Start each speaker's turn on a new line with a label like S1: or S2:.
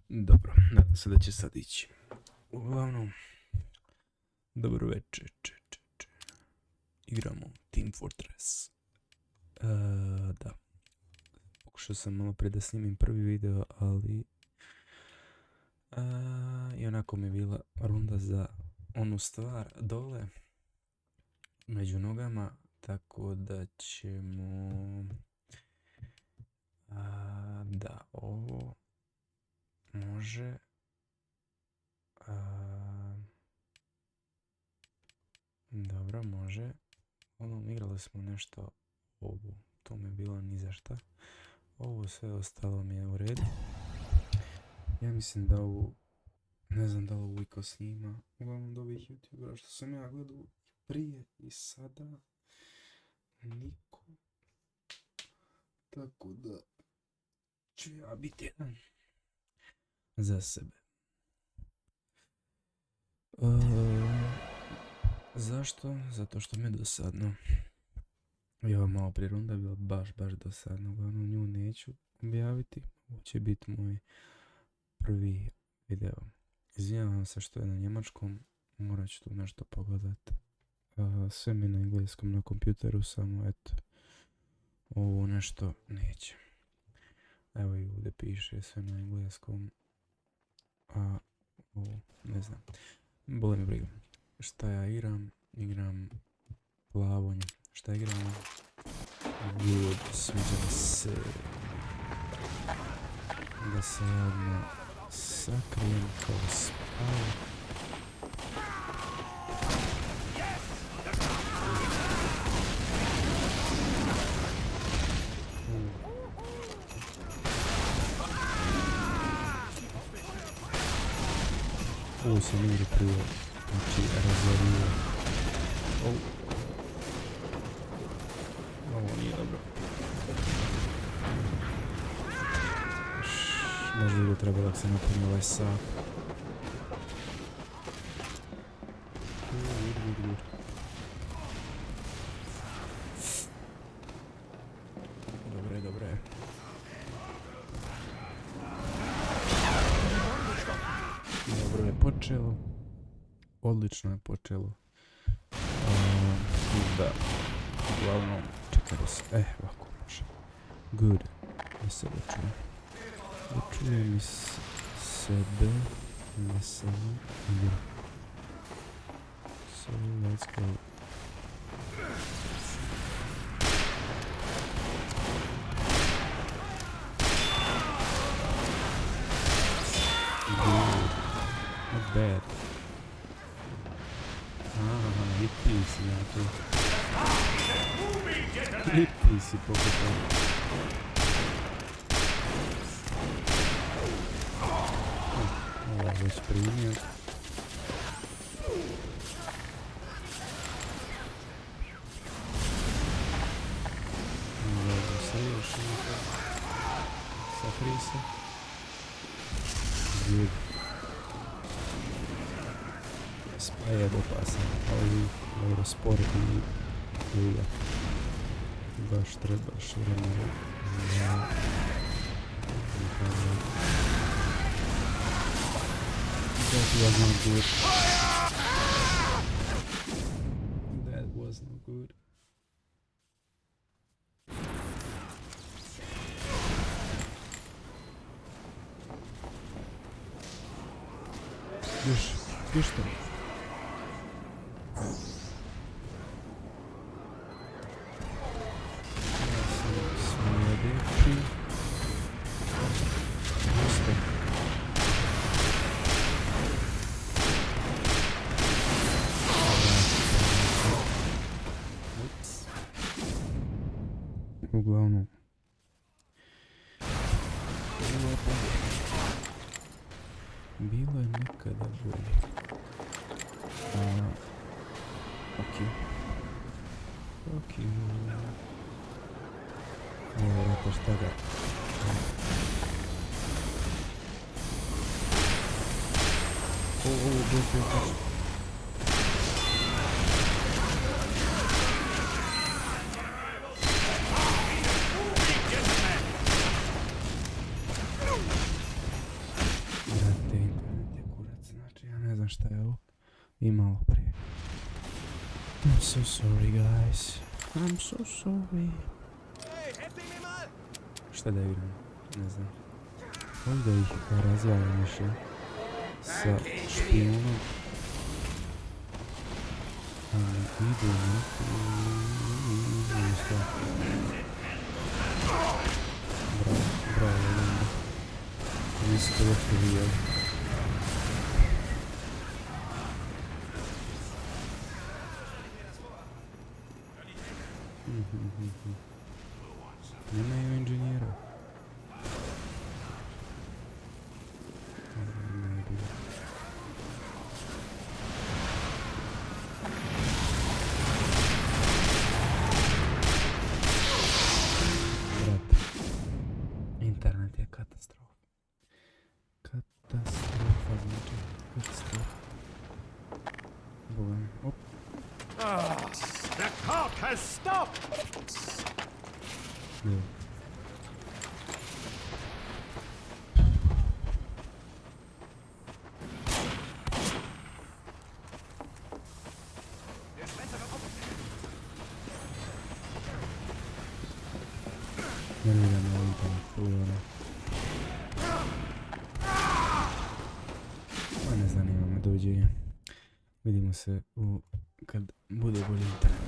S1: Dobro, nadam se da će sad ići. Uglavnom, dobro večer, igramo Team Fortress. Da. Pokušao sam malo prije da snimim prvi video, ali i onako mi je bila runda za onu stvar dole među nogama, tako da ćemo da ovo može dobro, može. Igrali smo nešto ovo, to mi je bilo ni za šta. Ovo sve ostalo mi je u redu. Ja mislim da ovo, ne znam da li ovo iko snima, uglavnom od ovih youtubera što sam ja gledao prije i sada niko. Tako da ću ja biti jedan za sebe. Zašto? Zato što mi je dosadno. I ova malo prije runda je bila baš dosadno. Uglavnom nju neću objaviti. Ovo će biti moj prvi video. Izvinjavam se što je na njemačkom. Morat ću tu nešto pogledat. Sve mi na engleskom na kompjuteru, samo eto. Ovo nešto neće. Evo i ovdje piše sve na engleskom. A ovo ne znam. Boli me briga. Šta ja igram? Igram plavonje. Šta igram? Good, sviđa mi se. Da se odmah sakrijem kao spav. Ovo sam igri prije, znači razvario. Ovo nije dobro. Možda bi trebalo da se napuni ovaj sap. Dobre. Dobro je počelo. Odlično je počelo. Da. Uglavnom, čekaj da se... ovako može. Good. Da se učujem. Učujem iz sebe. Veselo. Igra. So, let's go. Good. Not bad. Hippie si ja tu. Hippie si pokupao. Ovo već primio. Ovo se još nekako. Sakri se. Good. Spaj je opasan, ali dobro spor i liga. Baš trebaš vremena. That was not good. That was not good. Još što? Uglavnom bilo je nekada bolje. Ok. Evo rekao šta ga. Ovo. i malo prije. I'm so sorry guys. I'm so sorry. Šta da igram? Ne znam. Ovdje ih razvalim više sa špijunom. Idu bravo, Linda. Nisi to uopšte vidjeli. Nemaju inženjera. Internet je katastrofa. Katastrofa znači. Katastrofa. Boga. Op.
S2: The cart has stopped!
S1: Jo. Nervira me ovaj internet. Ma ne zanima me, dođe. Vidimo se kad bude bolji internet.